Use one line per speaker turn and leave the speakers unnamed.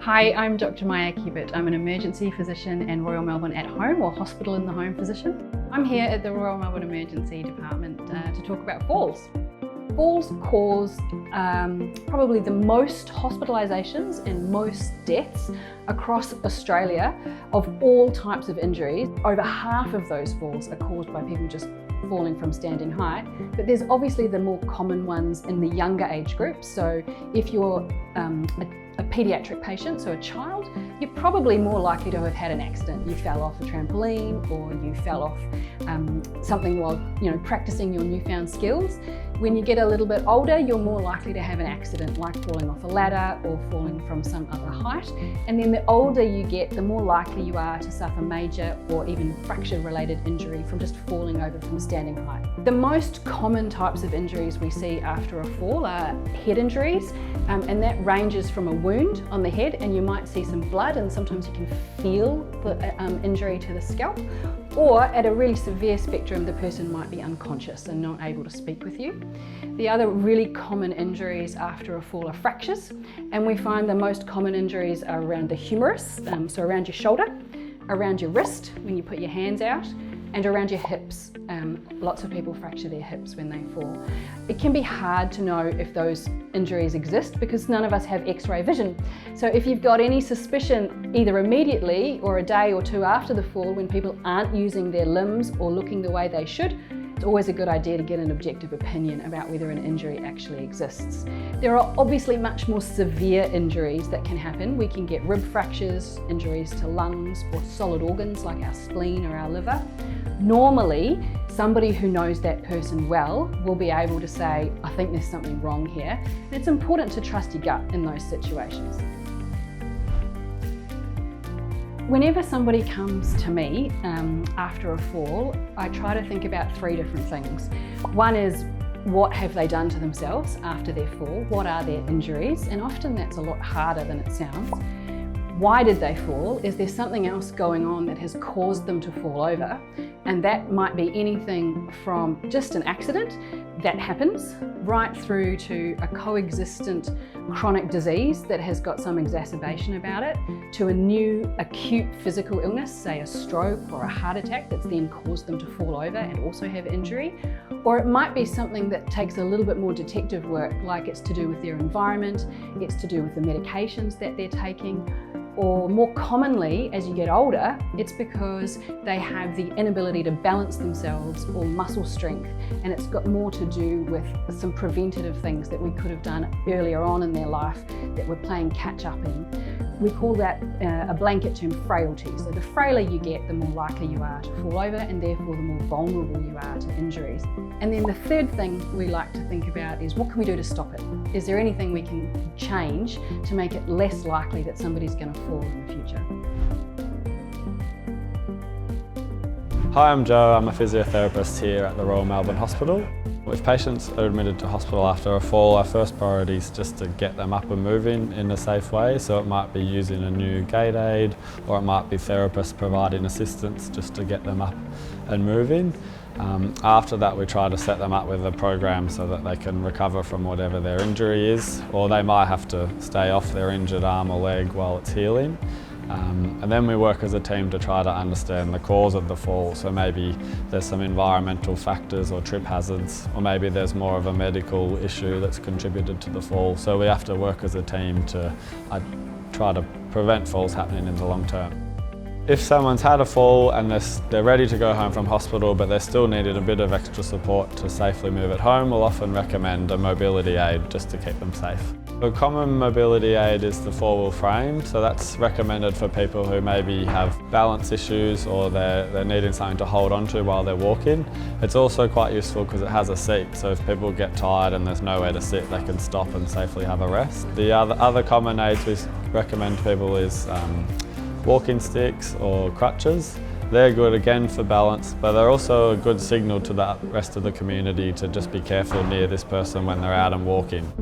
Hi, I'm Dr Mya Cubitt. I'm an emergency physician and Royal Melbourne at home or hospital in the home physician. I'm here at the Royal Melbourne Emergency Department to talk about falls. Falls cause probably the most hospitalisations and most deaths across Australia of all types of injuries. Over half of those falls are caused by people just falling from standing height, but there's obviously the more common ones in the younger age groups. So if you're a paediatric patient, so a child, you're probably more likely to have had an accident. You fell off a trampoline or you fell off something while practicing your newfound skills. When you get a little bit older, you're more likely to have an accident like falling off a ladder or falling from some other height. And then the older you get, the more likely you are to suffer major or even fracture-related injury from just falling over from standing height. The most common types of injuries we see after a fall are head injuries, and that ranges from a wound on the head, and you might see some blood, and sometimes you can feel the injury to the scalp, or at a really severe spectrum, the person might be unconscious and not able to speak with you. The other really common injuries after a fall are fractures, and we find the most common injuries are around the humerus, so around your shoulder, around your wrist when you put your hands out, and around your hips. Lots of people fracture their hips when they fall. It can be hard to know if those injuries exist because none of us have X-ray vision. So if you've got any suspicion, either immediately or a day or two after the fall, when people aren't using their limbs or looking the way they should, it's always a good idea to get an objective opinion about whether an injury actually exists. There are obviously much more severe injuries that can happen. We can get rib fractures, injuries to lungs or solid organs like our spleen or our liver. Normally, somebody who knows that person well will be able to say, I think there's something wrong here. And it's important to trust your gut in those situations. Whenever somebody comes to me after a fall, I try to think about three different things. One is, what have they done to themselves after their fall? What are their injuries? And often that's a lot harder than it sounds. Why did they fall? Is there something else going on that has caused them to fall over? And that might be anything from just an accident that happens right through to a coexistent chronic disease that has got some exacerbation about it, to a new acute physical illness, say a stroke or a heart attack, that's then caused them to fall over and also have injury. Or it might be something that takes a little bit more detective work, like it's to do with their environment, it's to do with the medications that they're taking, or more commonly, as you get older, it's because they have the inability to balance themselves or muscle strength, and it's got more to do with some preventative things that we could have done earlier on in their life that we're playing catch up in. We call that a blanket term, frailty. So the frailer you get, the more likely you are to fall over, and therefore the more vulnerable you are to injuries. And then the third thing we like to think about is, what can we do to stop it? Is there anything we can change to make it less likely that somebody's going to fall in the future?
Hi, I'm Joe. I'm a physiotherapist here at the Royal Melbourne Hospital. If patients are admitted to hospital after a fall, our first priority is just to get them up and moving in a safe way. So it might be using a new gait aid, or it might be therapists providing assistance just to get them up and moving. After that, we try to set them up with a program so that they can recover from whatever their injury is, or they might have to stay off their injured arm or leg while it's healing. And then we work as a team to try to understand the cause of the fall. So maybe there's some environmental factors or trip hazards, or maybe there's more of a medical issue that's contributed to the fall. So we have to work as a team to try to prevent falls happening in the long term. If someone's had a fall and they're ready to go home from hospital, but they still needed a bit of extra support to safely move at home, we'll often recommend a mobility aid just to keep them safe. A common mobility aid is the four-wheel frame, so that's recommended for people who maybe have balance issues or they're needing something to hold onto while they're walking. It's also quite useful because it has a seat, so if people get tired and there's nowhere to sit, they can stop and safely have a rest. The other common aids we recommend to people is walking sticks or crutches. They're good again for balance, but they're also a good signal to the rest of the community to just be careful near this person when they're out and walking.